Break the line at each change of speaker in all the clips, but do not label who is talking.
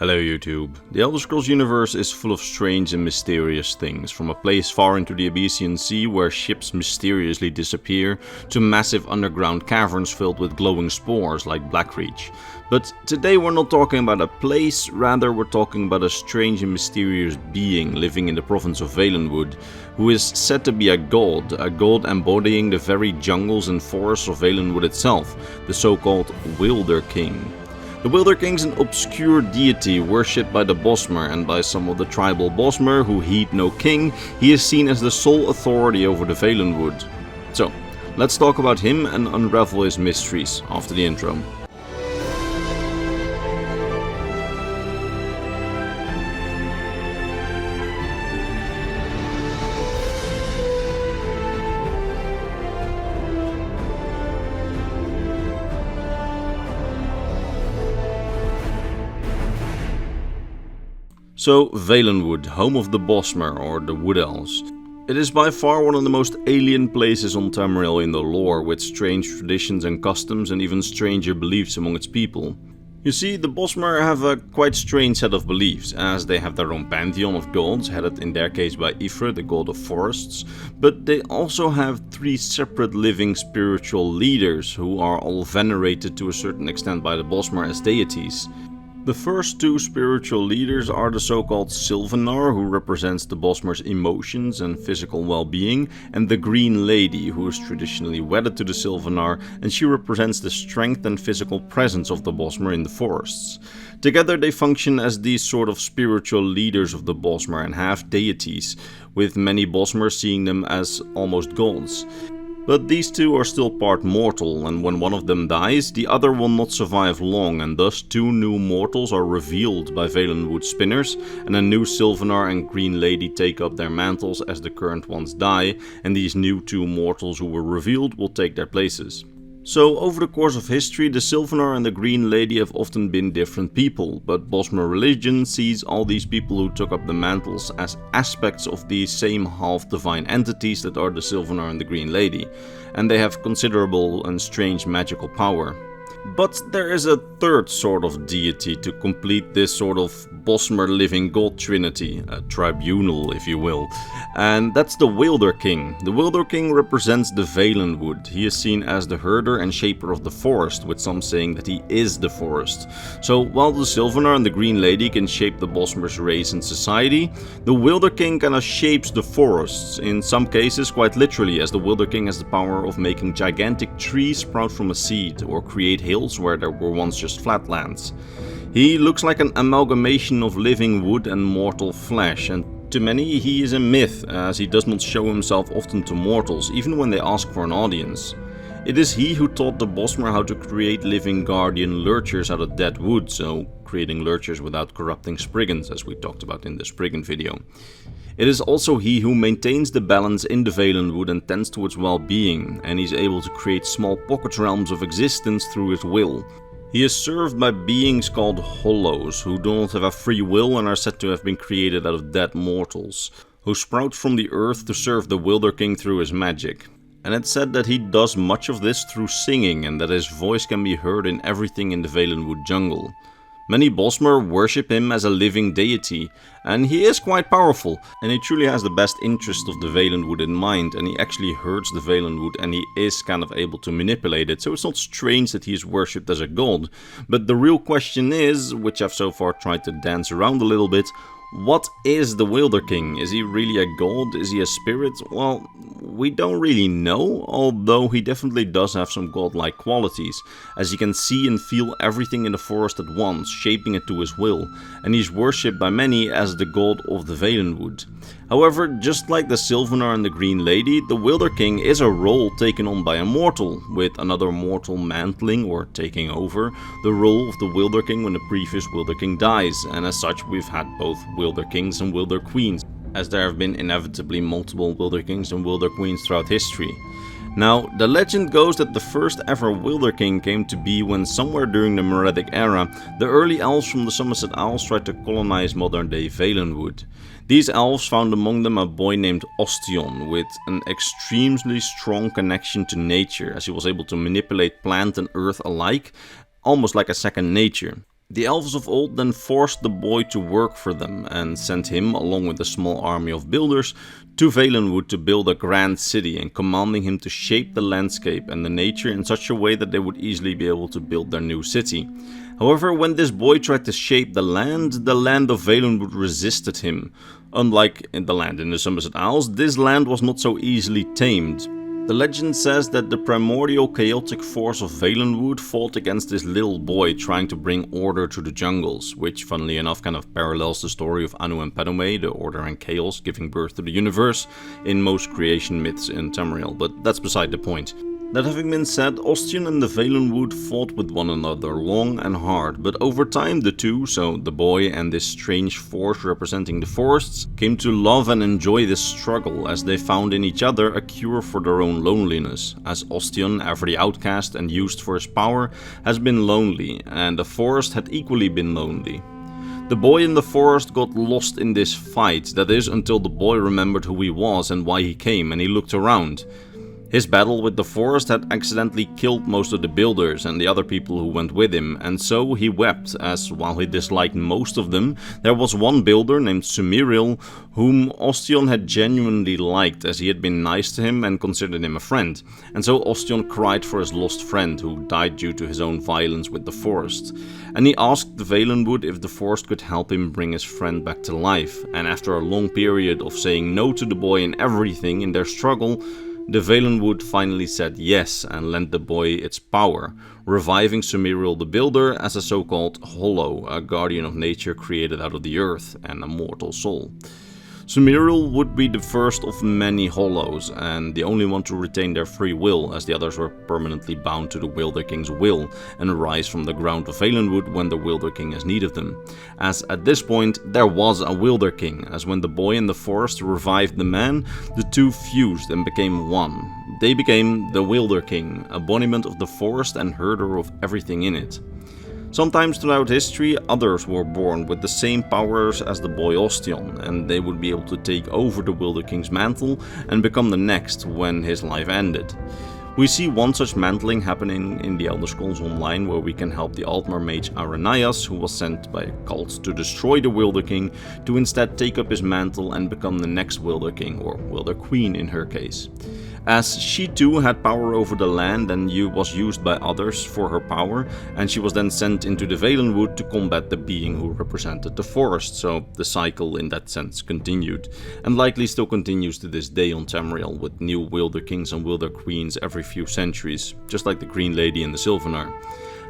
Hello YouTube. The Elder Scrolls universe is full of strange and mysterious things, from a place far into the Abyssinian Sea where ships mysteriously disappear, to massive underground caverns filled with glowing spores like Blackreach. But today we're not talking about a place, rather we're talking about a strange and mysterious being living in the province of Valenwood, who is said to be a god embodying the very jungles and forests of Valenwood itself, the so-called Wilderking. The Wilderking is an obscure deity worshipped by the Bosmer, and by some of the tribal Bosmer who heed no king, he is seen as the sole authority over the Valenwood. So, let's talk about him and unravel his mysteries after the intro. So, Valenwood, home of the Bosmer or the Wood Elves. It is by far one of the most alien places on Tamriel in the lore, with strange traditions and customs and even stranger beliefs among its people. You see, the Bosmer have a quite strange set of beliefs, as they have their own pantheon of gods, headed in their case by Ifrit, the god of forests, but they also have three separate living spiritual leaders who are all venerated to a certain extent by the Bosmer as deities. The first two spiritual leaders are the so-called Sylvanar, who represents the Bosmer's emotions and physical well-being, and the Green Lady, who is traditionally wedded to the Sylvanar, and she represents the strength and physical presence of the Bosmer in the forests. Together they function as these sort of spiritual leaders of the Bosmer and half deities, with many Bosmer seeing them as almost gods. But these two are still part mortal, and when one of them dies, the other will not survive long, and thus two new mortals are revealed by Valenwood spinners, and a new Sylvanar and Green Lady take up their mantles as the current ones die, and these new two mortals who were revealed will take their places. So, over the course of history, the Sylvanar and the Green Lady have often been different people, but Bosmer religion sees all these people who took up the mantles as aspects of these same half-divine entities that are the Sylvanar and the Green Lady, and they have considerable and strange magical power. But there is a third sort of deity to complete this sort of Bosmer living god trinity, a tribunal if you will, and that's the Wilderking. The Wilderking represents the Valenwood. He is seen as the herder and shaper of the forest, with some saying that he is the forest. So while the Sylvanar and the Green Lady can shape the Bosmer's race and society, the Wilderking kind of shapes the forests, in some cases quite literally, as the Wilderking has the power of making gigantic trees sprout from a seed, or create hills where there were once just flatlands. He looks like an amalgamation of living wood and mortal flesh, and to many he is a myth, as he does not show himself often to mortals, even when they ask for an audience. It is he who taught the Bosmer how to create living guardian lurchers out of dead wood, so creating lurchers without corrupting Spriggans, as we talked about in the Spriggan video. It is also he who maintains the balance in the Valenwood and tends to its well-being, and he's able to create small pocket realms of existence through his will. He is served by beings called Hollows, who do not have a free will and are said to have been created out of dead mortals, who sprout from the earth to serve the Wilderking through his magic. And it's said that he does much of this through singing, and that his voice can be heard in everything in the Valenwood jungle. Many Bosmer worship him as a living deity, and he is quite powerful, and he truly has the best interest of the Valenwood in mind, and he actually herds the Valenwood, and he is kind of able to manipulate it, so it's not strange that he is worshipped as a god. But the real question is, which I've so far tried to dance around a little bit, what is the Wilderking? Is he really a god? Is he a spirit? Well, we don't really know, although he definitely does have some godlike qualities, as he can see and feel everything in the forest at once, shaping it to his will, and he's worshipped by many as the god of the Valenwood. However, just like the Sylvanar and the Green Lady, the Wilderking is a role taken on by a mortal, with another mortal mantling or taking over the role of the Wilderking when the previous Wilderking dies, and as such we've had both Wilderkings and Wilderqueens, as there have been inevitably multiple Wilderkings and Wilderqueens throughout history. Now, the legend goes that the first ever Wilderking came to be when somewhere during the Meretic era, the early elves from the Somerset Isles tried to colonize modern-day Valenwood. These elves found among them a boy named Ostion with an extremely strong connection to nature, as he was able to manipulate plant and earth alike, almost like a second nature. The elves of old then forced the boy to work for them and sent him, along with a small army of builders, to Valenwood to build a grand city, and commanding him to shape the landscape and the nature in such a way that they would easily be able to build their new city. However, when this boy tried to shape the land of Valenwood resisted him. Unlike in the land in the Somerset Isles, this land was not so easily tamed. The legend says that the primordial chaotic force of Valenwood fought against this little boy trying to bring order to the jungles, which funnily enough kind of parallels the story of Anu and Padme, the order and chaos giving birth to the universe, in most creation myths in Tamriel, but that's beside the point. That having been said, Ostian and the Valenwood fought with one another long and hard, but over time the two, so the boy and this strange force representing the forests, came to love and enjoy this struggle as they found in each other a cure for their own loneliness, as Ostian, ever the outcast and used for his power, has been lonely, and the forest had equally been lonely. The boy in the forest got lost in this fight, that is, until the boy remembered who he was and why he came, and he looked around. His battle with the forest had accidentally killed most of the builders and the other people who went with him, and so he wept, as while he disliked most of them, there was one builder named Sumiril whom Ostion had genuinely liked, as he had been nice to him and considered him a friend, and so Ostion cried for his lost friend who died due to his own violence with the forest. And he asked the Valenwood if the forest could help him bring his friend back to life, and after a long period of saying no to the boy in everything in their struggle, the Valenwood finally said yes and lent the boy its power, reviving Sumiril the Builder as a so-called Hollow, a guardian of nature created out of the earth and a mortal soul. Sumiril would be the first of many Hollows, and the only one to retain their free will, as the others were permanently bound to the Wilderking's will and rise from the ground of Valenwood when the Wilderking has need of them. As at this point there was a Wilderking, as when the boy in the forest revived the man, the two fused and became one. They became the Wilderking, embodiment of the forest and herder of everything in it. Sometimes throughout history, others were born with the same powers as the boy Ostion, and they would be able to take over the Wilderking's mantle and become the next when his life ended. We see one such mantling happening in the Elder Scrolls Online, where we can help the Altmer mage Aranias, who was sent by a cult to destroy the Wilderking, to instead take up his mantle and become the next Wilderking, or Wilder Queen in her case. As she too had power over the land and was used by others for her power, and she was then sent into the Valenwood to combat the being who represented the forest, so the cycle in that sense continued, and likely still continues to this day on Tamriel, with new Wilder Kings and Wilder Queens every few centuries, just like the Green Lady and the Sylvanar.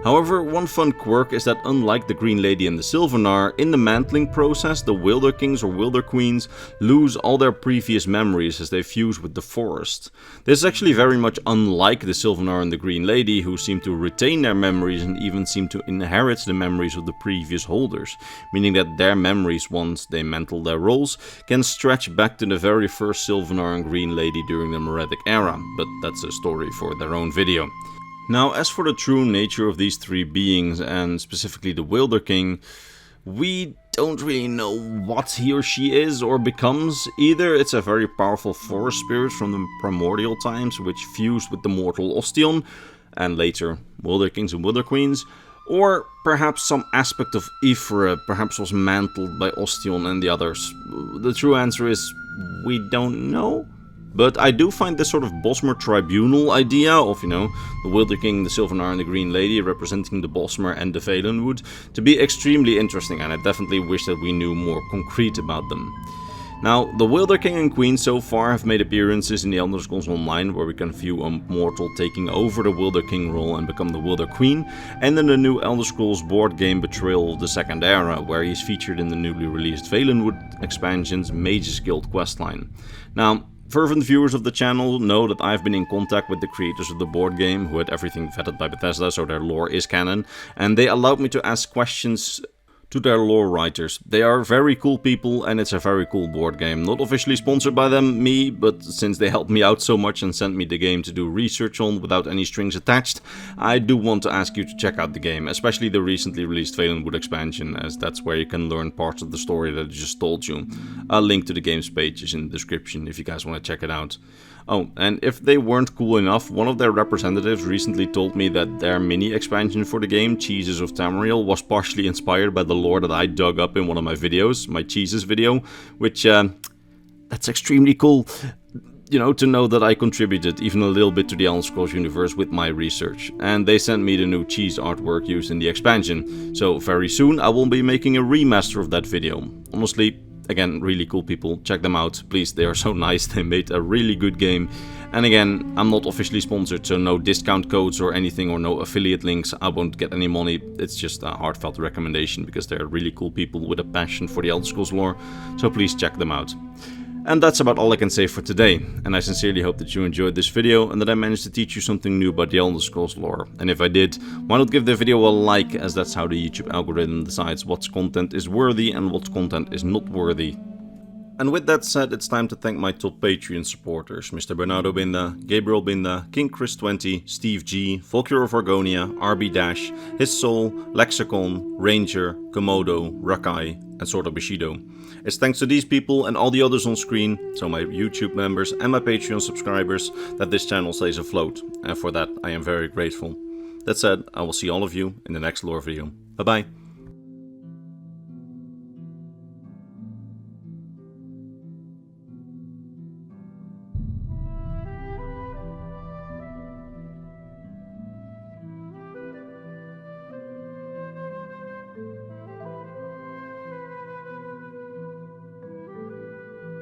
However, one fun quirk is that unlike the Green Lady and the Sylvanar, in the mantling process the Wilder Kings or Wilder Queens lose all their previous memories as they fuse with the forest. This is actually very much unlike the Sylvanar and the Green Lady, who seem to retain their memories and even seem to inherit the memories of the previous holders, meaning that their memories, once they mantle their roles, can stretch back to the very first Sylvanar and Green Lady during the Moretic era, but that's a story for their own video. Now, as for the true nature of these three beings, and specifically the Wilderking, we don't really know what he or she is or becomes. Either it's a very powerful forest spirit from the primordial times, which fused with the mortal Ostion, and later Wilderkings and Wilderqueens, or perhaps some aspect of Ifre perhaps was mantled by Ostion and the others. The true answer is, we don't know. But I do find this sort of Bosmer tribunal idea of, the Wilderking, the Sylvanar and the Green Lady representing the Bosmer and the Valenwood to be extremely interesting, and I definitely wish that we knew more concrete about them. Now, the Wilderking and Queen so far have made appearances in the Elder Scrolls Online, where we can view a mortal taking over the Wilderking role and become the Wilder Queen, and in the new Elder Scrolls board game Betrayal of the Second Era, where he's featured in the newly released Valenwood expansion's Mages Guild questline. Now, fervent viewers of the channel know that I've been in contact with the creators of the board game, who had everything vetted by Bethesda, so their lore is canon, and they allowed me to ask questions to their lore writers. They are very cool people, and it's a very cool board game. Not officially sponsored by them, but since they helped me out so much and sent me the game to do research on without any strings attached, I do want to ask you to check out the game, especially the recently released Valenwood expansion, as that's where you can learn parts of the story that I just told you. A link to the game's page is in the description if you guys want to check it out. Oh, and if they weren't cool enough, one of their representatives recently told me that their mini expansion for the game, Cheeses of Tamriel, was partially inspired by the lore that I dug up in one of my videos, my Cheeses video, which, that's extremely cool, you know, to know that I contributed even a little bit to the Elder Scrolls universe with my research. And they sent me the new cheese artwork used in the expansion, so very soon I will be making a remaster of that video. Honestly, again, really cool people, check them out, please, they are so nice, they made a really good game. And again, I'm not officially sponsored, so no discount codes or anything, or no affiliate links, I won't get any money, it's just a heartfelt recommendation because they're really cool people with a passion for the Elder Scrolls lore, so please check them out. And that's about all I can say for today, and I sincerely hope that you enjoyed this video and that I managed to teach you something new about the Elder Scrolls lore. And if I did, why not give the video a like, as that's how the YouTube algorithm decides what content is worthy and what content is not worthy. And with that said, it's time to thank my top Patreon supporters: Mr. Bernardo Binda, Gabriel Binda, King Chris 20, Steve G, Volker of Argonia, RB Dash, His Soul, Lexicon, Ranger, Komodo, Rakai, and Sordo Bushido. It's thanks to these people and all the others on screen, so my YouTube members and my Patreon subscribers, that this channel stays afloat, and for that I am very grateful. That said, I will see all of you in the next lore video. Bye bye.